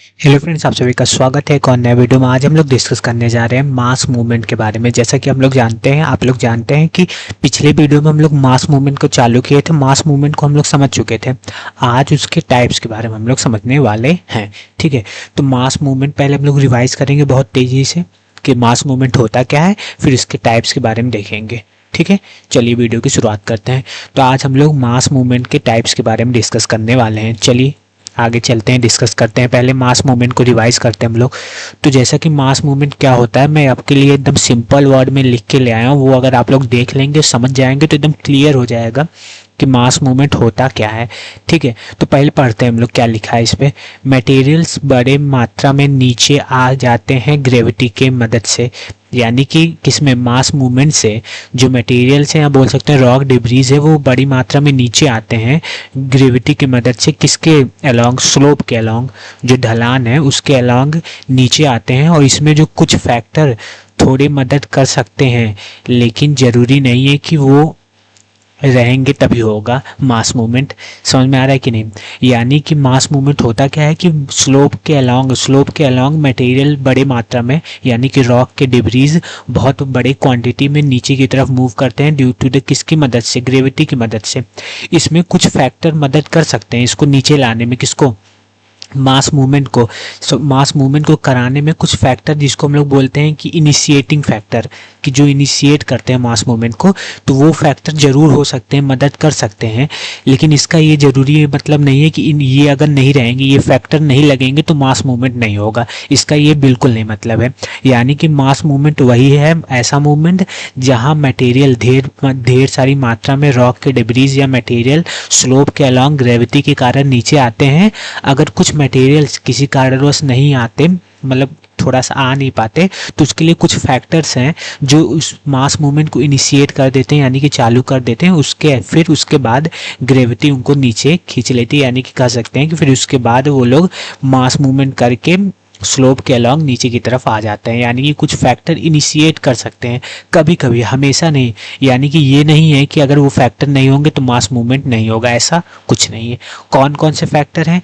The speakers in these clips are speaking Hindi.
हेलो फ्रेंड्स, आप सभी का स्वागत है एक और नए वीडियो में। आज हम लोग डिस्कस करने जा रहे हैं मास मूवमेंट के बारे में। जैसा कि हम लोग जानते हैं, आप लोग जानते हैं कि पिछले वीडियो में हम लोग मास मूवमेंट को चालू किए थे, मास मूवमेंट को हम लोग समझ चुके थे। आज उसके टाइप्स के बारे में हम लोग समझने वाले हैं। ठीक है, तो मास मूवमेंट पहले हम लोग रिवाइज करेंगे बहुत तेज़ी से कि मास मूवमेंट होता क्या है, फिर इसके टाइप्स के बारे में देखेंगे। ठीक है, चलिए वीडियो की शुरुआत करते हैं। तो आज हम लोग मास मूवमेंट के टाइप्स के बारे में डिस्कस करने वाले हैं। चलिए आगे चलते हैं, डिस्कस करते हैं। पहले मास मूवमेंट को रिवाइज करते हैं हम लोग। तो जैसा कि मास मूवमेंट क्या होता है, मैं आपके लिए एकदम सिंपल वर्ड में लिख के ले आया हूँ। वो अगर आप लोग देख लेंगे, समझ जाएंगे तो एकदम क्लियर हो जाएगा कि मास मूवमेंट होता क्या है। ठीक है, तो पहले पढ़ते हैं हम लोग क्या लिखा है इस पे। मटेरियल्स बड़े मात्रा में नीचे आ जाते हैं ग्रेविटी के मदद से, यानी कि किसमें, मास मूवमेंट से जो मटेरियल्स हैं, या बोल सकते हैं रॉक डिब्रीज है, वो बड़ी मात्रा में नीचे आते हैं ग्रेविटी की मदद से। किसके अलोंग, स्लोप के अलोंग, जो ढलान है उसके अलोंग नीचे आते हैं। और इसमें जो कुछ फैक्टर थोड़ी मदद कर सकते हैं, लेकिन ज़रूरी नहीं है कि वो रहेंगे तभी होगा मास मूवमेंट। समझ में आ रहा है कि नहीं? यानी कि मास मूवमेंट होता क्या है कि स्लोप के अलोंग मटेरियल बड़े मात्रा में, यानी कि रॉक के डिब्रीज बहुत बड़े क्वांटिटी में नीचे की तरफ मूव करते हैं ड्यू टू द किसकी मदद से, ग्रेविटी की मदद से। इसमें कुछ फैक्टर मदद कर सकते हैं इसको नीचे लाने में, किसको, मास मूवमेंट को। मास मूवमेंट को कराने में कुछ फैक्टर, जिसको हम लोग बोलते हैं कि इनिशिएटिंग फैक्टर, कि जो इनिशिएट करते हैं मास मूवमेंट को, तो वो फैक्टर ज़रूर हो सकते हैं, मदद कर सकते हैं। लेकिन इसका ये ज़रूरी मतलब नहीं है कि ये अगर नहीं रहेंगे, ये फैक्टर नहीं लगेंगे तो मास मूवमेंट नहीं होगा। इसका ये बिल्कुल नहीं मतलब है। यानी कि मास मूवमेंट वही है, ऐसा मूवमेंट जहाँ मटेरियल ढेर सारी मात्रा में रॉक के डिब्रीज या मटेरियल स्लोप के अलॉन्ग ग्रेविटी के कारण नीचे आते हैं। अगर कुछ मटेरियल्स किसी कारणवश नहीं आते, मतलब थोड़ा सा आ नहीं पाते, तो उसके लिए कुछ फैक्टर्स हैं जो उस मास मूवमेंट को इनिशिएट कर देते हैं, यानी कि चालू कर देते हैं। फिर उसके बाद ग्रेविटी उनको नीचे खींच लेती है, यानी कि कह सकते हैं कि फिर उसके बाद वो लोग मास मूवमेंट करके स्लोप के अलॉन्ग नीचे की तरफ आ जाते हैं। यानी कि कुछ फैक्टर इनिशिएट कर सकते हैं कभी कभी, हमेशा नहीं। यानी कि ये नहीं है कि अगर वो फैक्टर नहीं होंगे तो मास मूवमेंट नहीं होगा, ऐसा कुछ नहीं है। कौन कौन से फैक्टर हैं,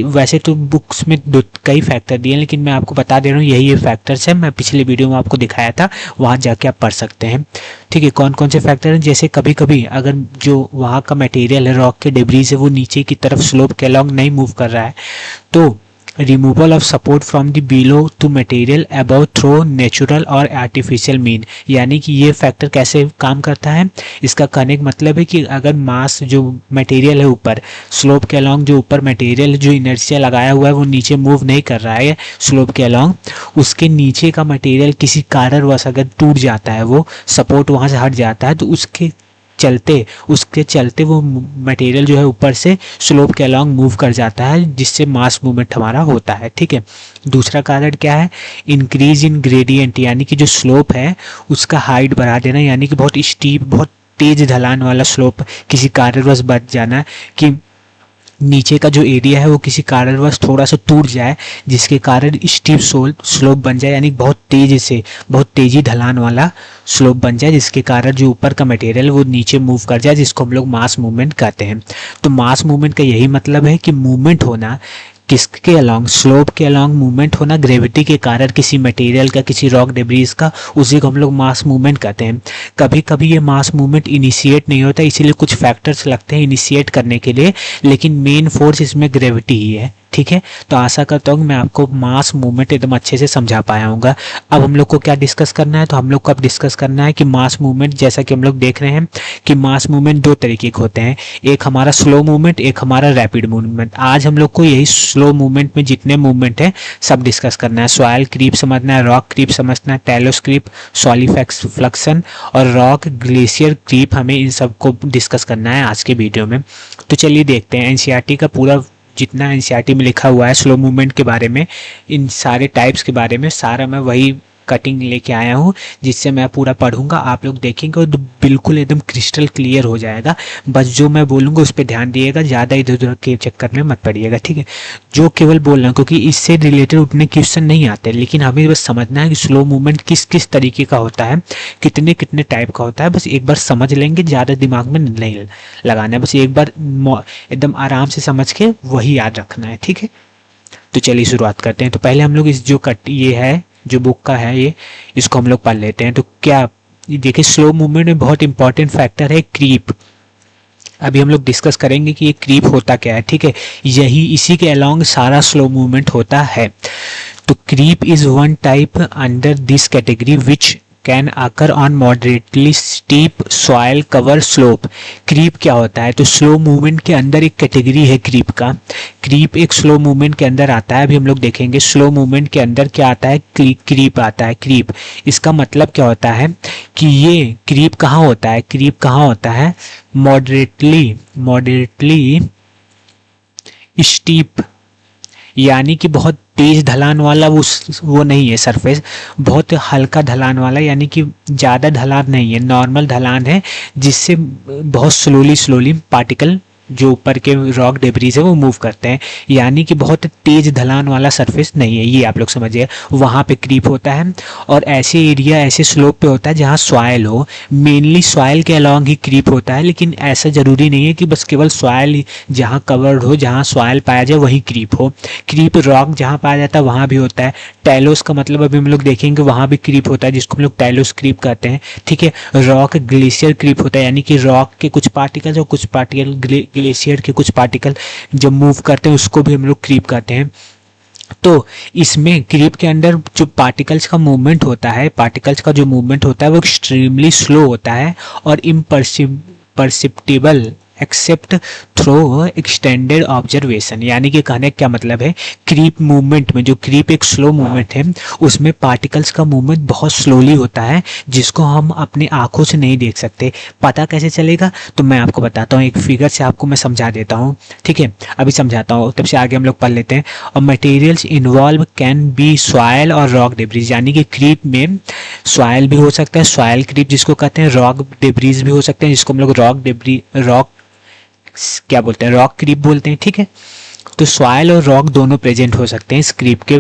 वैसे तो बुक्स में कई फैक्टर दिए हैं, लेकिन मैं आपको बता दे रहा हूँ यही ये फैक्टर्स हैं। मैं पिछले वीडियो में आपको दिखाया था, वहाँ जाके आप पढ़ सकते हैं। ठीक है, कौन कौन से फैक्टर हैं, जैसे कभी कभी अगर जो वहाँ का मटेरियल है, रॉक के डिब्रीज है, वो नीचे की तरफ स्लोप के अलॉन्ग नहीं मूव कर रहा है, तो removal of support from the below to material above through natural और आर्टिफिशियल मीन। यानी कि ये फैक्टर कैसे काम करता है, इसका कहने का मतलब है कि अगर मास जो मटेरियल है ऊपर, स्लोप के अलॉन्ग जो ऊपर मटेरियल जो इनर्शिया लगाया हुआ है वो नीचे मूव नहीं कर रहा है स्लोप के अलॉन्ग, उसके नीचे का मटेरियल किसी कारणवश अगर टूट जाता है, वो सपोर्ट वहाँ से हट जाता है, तो उसके चलते वो मटेरियल जो है ऊपर से स्लोप के अलॉन्ग मूव कर जाता है, जिससे मास मूवमेंट हमारा होता है। ठीक है, दूसरा कारण क्या है, इंक्रीज इन ग्रेडियंट, यानी कि जो स्लोप है उसका हाइट बढ़ा देना, यानी कि बहुत स्टीप, बहुत तेज ढलान वाला स्लोप किसी कारणवश बढ़ जाना, कि नीचे का जो एरिया है वो किसी कारणवश थोड़ा सा टूट जाए, जिसके कारण स्टीप स्लोप बन जाए, यानी बहुत तेजी ढलान वाला स्लोप बन जाए, जिसके कारण जो ऊपर का मटेरियल वो नीचे मूव कर जाए, जिसको हम लोग मास मूवमेंट कहते हैं। तो मास मूवमेंट का यही मतलब है कि मूवमेंट होना, किसके अलॉन्ग, स्लोप के अलॉन्ग मूवमेंट होना ग्रेविटी के कारण, किसी मटेरियल का, किसी रॉक डिब्रीज का, उसी को हम लोग मास मूवमेंट कहते हैं। कभी कभी ये मास मूवमेंट इनिशिएट नहीं होता, इसीलिए कुछ फैक्टर्स लगते हैं इनिशिएट करने के लिए, लेकिन मेन फोर्स इसमें ग्रेविटी ही है। ठीक है, तो आशा करता हूँ मैं आपको मास मूवमेंट एकदम अच्छे से समझा पाया हूँगा। अब हम लोग को क्या डिस्कस करना है, तो हम लोग को अब डिस्कस करना है कि मास मूवमेंट, जैसा कि हम लोग देख रहे हैं कि मास मूवमेंट दो तरीके के होते हैं, एक हमारा स्लो मूवमेंट, एक हमारा रैपिड मूवमेंट। आज हम लोग को यही स्लो मूवमेंट में जितने मूवमेंट है सब डिस्कस करना है। सॉइल क्रीप समझना है, रॉक क्रीप समझना है, टेलोस क्रीप, सॉलिफ्लक्शन और रॉक ग्लेशियर क्रीप, हमें इन सब को डिस्कस करना है आज के वीडियो में। तो चलिए देखते हैं एनसीईआरटी का पूरा जितना एनसीईआरटी में लिखा हुआ है स्लो मूवमेंट के बारे में, इन सारे टाइप्स के बारे में सारा मैं वही कटिंग लेके आया हूँ, जिससे मैं पूरा पढ़ूंगा, आप लोग देखेंगे तो बिल्कुल एकदम क्रिस्टल क्लियर हो जाएगा। बस जो मैं बोलूँगा उस पर ध्यान दिएगा, ज़्यादा इधर उधर के चक्कर में मत पड़िएगा। ठीक है, जो केवल बोलना, क्योंकि इससे रिलेटेड उतने क्वेश्चन नहीं आते, लेकिन हमें बस समझना है कि स्लो मूवमेंट किस किस तरीके का होता है, कितने कितने टाइप का होता है, बस एक बार समझ लेंगे, ज़्यादा दिमाग में नहीं लगाना है, बस एक बार एकदम आराम से समझ के वही याद रखना है। ठीक है, तो चलिए शुरुआत करते हैं। तो पहले हम लोग इस जो कट ये है जो बुक का है ये, इसको हम लोग पढ़ लेते हैं। तो क्या देखिए, स्लो मूवमेंट में बहुत इंपॉर्टेंट फैक्टर है क्रीप। अभी हम लोग डिस्कस करेंगे कि ये क्रीप होता क्या है, ठीक है। यही इसी के अलोंग सारा स्लो मूवमेंट होता है। तो creep is one type under this category which can occur on moderately steep soil cover slope. Creep क्या होता है? तो स्लो मूवमेंट के अंदर एक कैटेगरी है क्रीप का। क्रीप एक स्लो मूवमेंट के अंदर आता है। अभी हम लोग देखेंगे स्लो मूवमेंट के अंदर क्या आता है, क्रीप आता है। क्रीप इसका मतलब क्या होता है कि ये क्रीप कहाँ होता है, क्रीप कहाँ होता है, मॉडरेटली स्टीप, यानी कि बहुत तेज ढलान वाला वो नहीं है सरफेस, बहुत हल्का ढलान वाला, यानी कि ज़्यादा ढलान नहीं है, नॉर्मल ढलान है, जिससे बहुत स्लोली पार्टिकल जो ऊपर के रॉक डेब्रीज है वो मूव करते हैं। यानी कि बहुत तेज ढलान वाला सरफेस नहीं है, ये आप लोग समझिए। वहाँ पे क्रीप होता है और ऐसे एरिया, ऐसे स्लोप पे होता है जहाँ सॉयल हो। मेनली सॉयल के अलॉन्ग ही क्रीप होता है, लेकिन ऐसा ज़रूरी नहीं है कि बस केवल सॉयल जहाँ कवर्ड हो, जहाँ सॉयल पाया जाए वही क्रीप हो। क्रीप रॉक जहाँ पाया जाता है वहाँ भी होता है। टैलोस का मतलब अभी हम लोग देखेंगे, वहाँ भी क्रीप होता है जिसको हम लोग टैलोस क्रीप कहते हैं, ठीक है। रॉक ग्लेशियर क्रीप होता है, यानी कि रॉक के कुछ पार्टिकल्स और कुछ पार्टिकल ग्लेशियर के कुछ पार्टिकल जब मूव करते हैं उसको भी हम लोग क्रीप कहते हैं। तो इसमें क्रीप के अंदर जो पार्टिकल्स का मूवमेंट होता है, पार्टिकल्स का जो मूवमेंट होता है वो एक्सट्रीमली स्लो होता है और इम्परसिप्टिबल एक्सेप्ट थ्रू एक्सटेंडेड ऑब्जर्वेशन। यानी कि कहने का क्या मतलब है, क्रीप मूवमेंट में, जो क्रीप एक स्लो मूवमेंट है, उसमें पार्टिकल्स का मूवमेंट बहुत स्लोली होता है जिसको हम अपनी आंखों से नहीं देख सकते। पता कैसे चलेगा? तो मैं आपको बताता हूँ, एक फिगर से आपको मैं समझा देता हूँ, ठीक है। अभी समझाता हूँ, तब से आगे हम लोग पढ़ लेते हैं। और materials involve can be soil और रॉक डेब्रीज, यानी कि क्रीप में सॉयल भी हो सकता है, सॉयल क्रीप जिसको कहते हैं, रॉक डेब्रीज भी हो सकते हैं जिसको हम लोग रॉक क्या बोलते हैं, रॉक क्रीप बोलते हैं, ठीक है। तो सॉयल और रॉक दोनों प्रेजेंट हो सकते हैं इस क्रीप के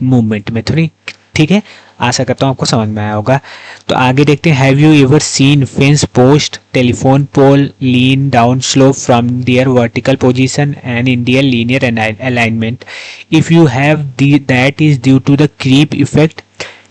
मूवमेंट में, थोड़ी, ठीक है। आशा करता हूँ आपको समझ में आया होगा। तो आगे देखते हैं, have you ever seen fence post telephone pole lean down slope from there vertical position and in there linear alignment? If you have that is due to the creep effect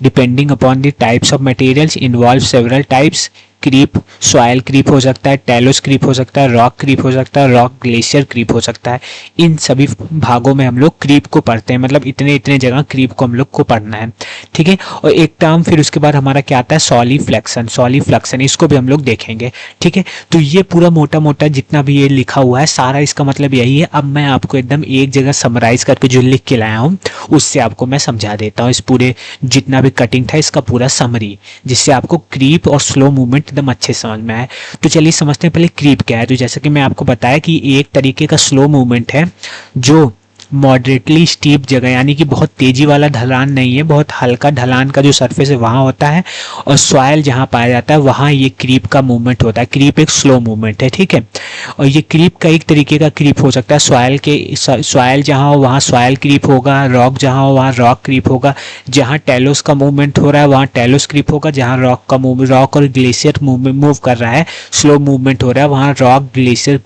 depending upon the types of materials involve several types. Creep soil creep हो सकता है, टैलोस क्रीप हो सकता है, रॉक क्रीप हो सकता है, रॉक ग्लेशियर क्रीप हो सकता है। इन सभी भागों में हम लोग क्रीप को पढ़ते हैं, मतलब इतने इतने जगह क्रीप को हम लोग को पढ़ना है, ठीक है। और एक टर्म फिर उसके बाद हमारा क्या आता है, सॉलिफ्लक्शन, इसको भी हम लोग देखेंगे, ठीक है। तो ये पूरा मोटा मोटा जितना भी ये लिखा हुआ है सारा इसका मतलब यही है। अब मैं आपको एकदम एक जगह समराइज करके जो लिख के लाया हूँ उससे आपको मैं समझा देता हूँ इस पूरे जितना भी कटिंग था इसका पूरा समरी, जिससे आपको क्रीप और स्लो मूवमेंट एकदम अच्छे समझ में आए। तो चलिए समझते हैं पहले क्रीप क्या है। तो जैसा कि मैं आपको बताया कि एक तरीके का स्लो मूवमेंट है जो मॉडरेटली स्टीप जगह, यानी कि बहुत तेजी वाला ढलान नहीं है, बहुत हल्का ढलान का जो सरफेस है वहाँ होता है, और सॉयल जहाँ पाया जाता है वहाँ ये क्रीप का मूवमेंट होता है। क्रीप एक स्लो मूवमेंट है, ठीक है। और ये क्रीप का एक तरीके का क्रीप हो सकता है, सॉयल जहाँ हो वहाँ सॉयल क्रीप होगा, रॉक जहाँ हो वहाँ रॉक क्रीप होगा, जहाँ टैलोस का मूवमेंट हो रहा है वहाँ टैलोस क्रीप होगा, जहाँ रॉक और ग्लेशियर मूव कर रहा है, स्लो मूवमेंट हो रहा है, वहाँ रॉक ग्लेशियर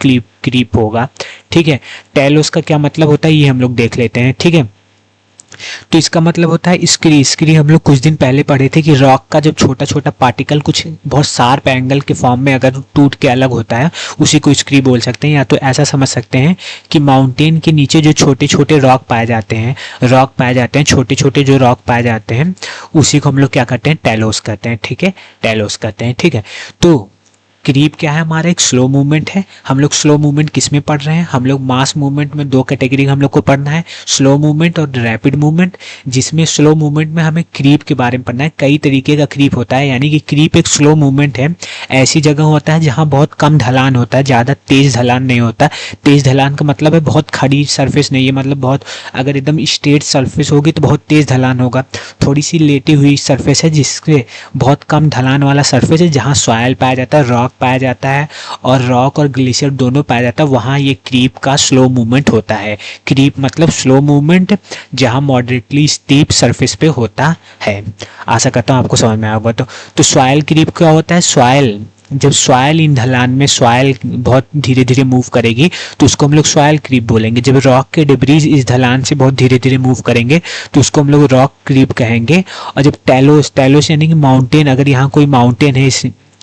क्रीप होगा, ठीक है। टैलोस का क्या मतलब होता है ये हम लोग देख लेते हैं, ठीक है। तो इसका मतलब होता है स्क्री हम लोग कुछ दिन पहले पढ़े थे कि रॉक का जब छोटा छोटा पार्टिकल कुछ बहुत शार्प एंगल के फॉर्म में अगर टूट के अलग होता है उसी को स्क्री बोल सकते हैं। या तो ऐसा समझ सकते हैं कि माउंटेन के नीचे जो छोटे छोटे रॉक पाए जाते हैं, छोटे छोटे जो रॉक पाए जाते हैं उसी को हम लोग क्या करते हैं, टैलोस कहते हैं, ठीक है, टैलोस कहते हैं, ठीक है। तो क्रीप क्या है, हमारा एक स्लो मूवमेंट है। हम लोग स्लो मूवमेंट किस में पढ़ रहे हैं, हम लोग मास मूवमेंट में दो कैटेगरी हम लोग को पढ़ना है, स्लो मूवमेंट और रैपिड मूवमेंट। जिसमें स्लो मूवमेंट में हमें क्रीप के बारे में पढ़ना है। कई तरीके का क्रीप होता है, यानी कि क्रीप एक स्लो मूवमेंट है, ऐसी जगह होता है जहाँ बहुत कम ढलान होता है, ज़्यादा तेज ढलान नहीं होता। तेज ढलान का मतलब है बहुत खड़ी सरफेस नहीं है, मतलब बहुत अगर एकदम स्ट्रेट सरफेस होगी तो बहुत तेज ढलान होगा। थोड़ी सी लेटी हुई सरफेस है जिससे बहुत कम ढलान वाला सरफेस है, जहाँ सॉयल पाया जाता है, रॉक पाया जाता है और रॉक और ग्लेशियर दोनों पाया जाता है, वहाँ ये क्रीप का स्लो मूवमेंट होता है। क्रीप मतलब स्लो मूवमेंट जहाँ मॉडरेटली स्टीप सरफेस पे होता है। आशा करता हूँ आपको समझ में आएगा। तो सॉयल क्रीप क्या होता है, जब सॉयल इन ढलान में सॉयल बहुत धीरे धीरे मूव करेगी तो उसको हम लोग सॉयल क्रीप बोलेंगे। जब रॉक के डिब्रीज इस ढलान से बहुत धीरे धीरे मूव करेंगे तो उसको हम लोग रॉक क्रीप कहेंगे। और जब टैलोस यानी कि माउंटेन, अगर यहाँ कोई माउंटेन है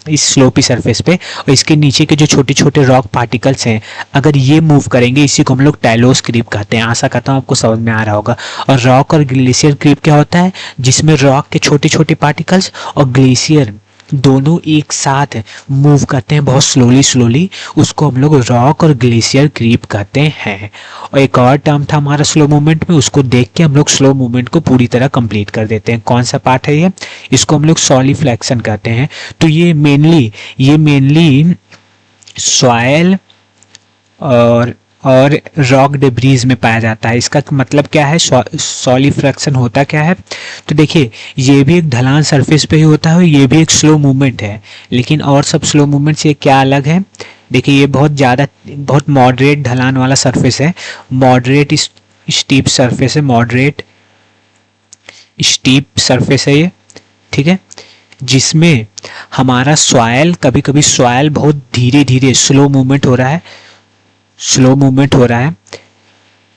इस स्लोपी सरफेस पे और इसके नीचे के जो छोटे छोटे रॉक पार्टिकल्स हैं अगर ये मूव करेंगे, इसी को हम लोग टैलोस क्रीप कहते हैं। आशा करता हूँ आपको समझ में आ रहा होगा। और रॉक और ग्लेशियर क्रीप क्या होता है, जिसमें रॉक के छोटे छोटे पार्टिकल्स और ग्लेशियर दोनों एक साथ मूव करते हैं बहुत स्लोली, उसको हम लोग रॉक और ग्लेशियर क्रीप कहते हैं। और एक और टर्म था हमारा स्लो मूवमेंट में, उसको देख के हम लोग स्लो मूवमेंट को पूरी तरह कंप्लीट कर देते हैं। कौन सा पार्ट है ये, इसको हम लोग सॉलिफ्लेक्शन कहते हैं। तो ये मेनली सॉयल और रॉक डिब्रीज में पाया जाता है। इसका मतलब क्या है, सॉलिफ्लेक्शन होता क्या है, तो देखिए ये भी एक ढलान सरफेस पे ही होता है और ये भी एक स्लो मूवमेंट है। लेकिन और सब स्लो मूवमेंट से क्या अलग है, देखिए ये बहुत मॉडरेट ढलान वाला सरफेस है, मॉडरेट स्टीप सरफेस है, मॉडरेट स्टीप सरफेस है ये, ठीक है। जिसमें हमारा सॉयल, कभी कभी सॉयल बहुत धीरे धीरे स्लो मूवमेंट हो रहा है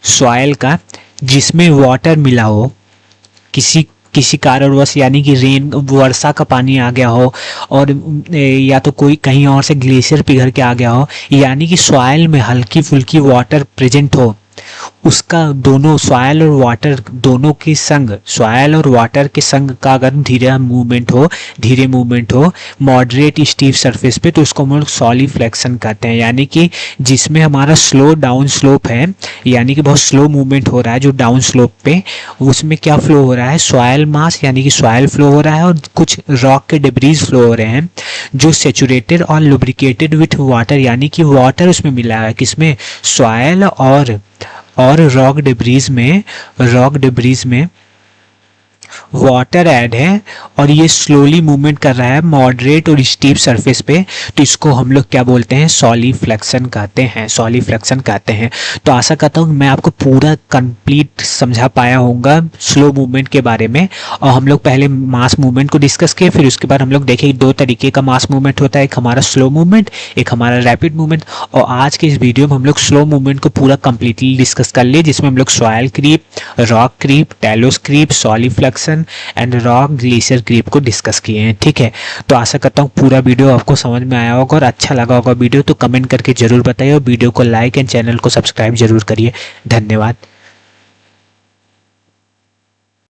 सॉयल का, जिसमें वाटर मिला हो किसी कारणवश, यानी कि रेन, वर्षा का पानी आ गया हो और या तो कोई कहीं और से ग्लेशियर पिघल के आ गया हो, यानी कि सॉयल में हल्की फुल्की वाटर प्रेजेंट हो, उसका दोनों सॉयल और वाटर दोनों के संग, सॉयल और वाटर के संग का अगर धीरे मूवमेंट हो मॉडरेट स्टीप सरफेस पे, तो उसको हम लोग सॉलिफ्लेक्शन कहते हैं। यानी कि जिसमें हमारा स्लो डाउन स्लोप है, यानी कि बहुत स्लो मूवमेंट हो रहा है जो डाउन स्लोप पे, उसमें क्या फ्लो हो रहा है, सॉयल मास यानी कि सॉयल फ्लो हो रहा है और कुछ रॉक के डिब्रीज फ्लो हो रहे हैं जो सेचुरेटेड और लुब्रिकेटेड विथ वाटर, यानी कि वाटर उसमें मिला है, किसमें, सॉयल और रॉक डिब्रीज में वाटर ऐड है और ये स्लोली मूवमेंट कर रहा है मॉडरेट और स्टीप सरफेस पे, तो इसको हम लोग क्या बोलते हैं, सॉलिफ्लेक्शन कहते हैं। तो आशा करता हूँ मैं आपको पूरा कंप्लीट समझा पाया होऊंगा स्लो मूवमेंट के बारे में। और हम लोग पहले मास मूवमेंट को डिस्कस किए, फिर उसके बाद हम लोग देखें दो तरीके का मास मूवमेंट होता है, एक हमारा स्लो मूवमेंट, एक हमारा रैपिड मूवमेंट। और आज के इस वीडियो में हम लोग स्लो मूवमेंट को पूरा कंप्लीटली डिस्कस कर लिए, जिसमें हम लोग soil creep, rock creep, talus creep, solifluction and rock glacier creep को डिस्कस किए हैं, ठीक है। तो आशा करता हूँ पूरा वीडियो आपको समझ में आया होगा और अच्छा लगा होगा वीडियो, तो कमेंट करके जरूर बताइए और वीडियो को लाइक एंड चैनल को सब्सक्राइब जरूर करिए। धन्यवाद।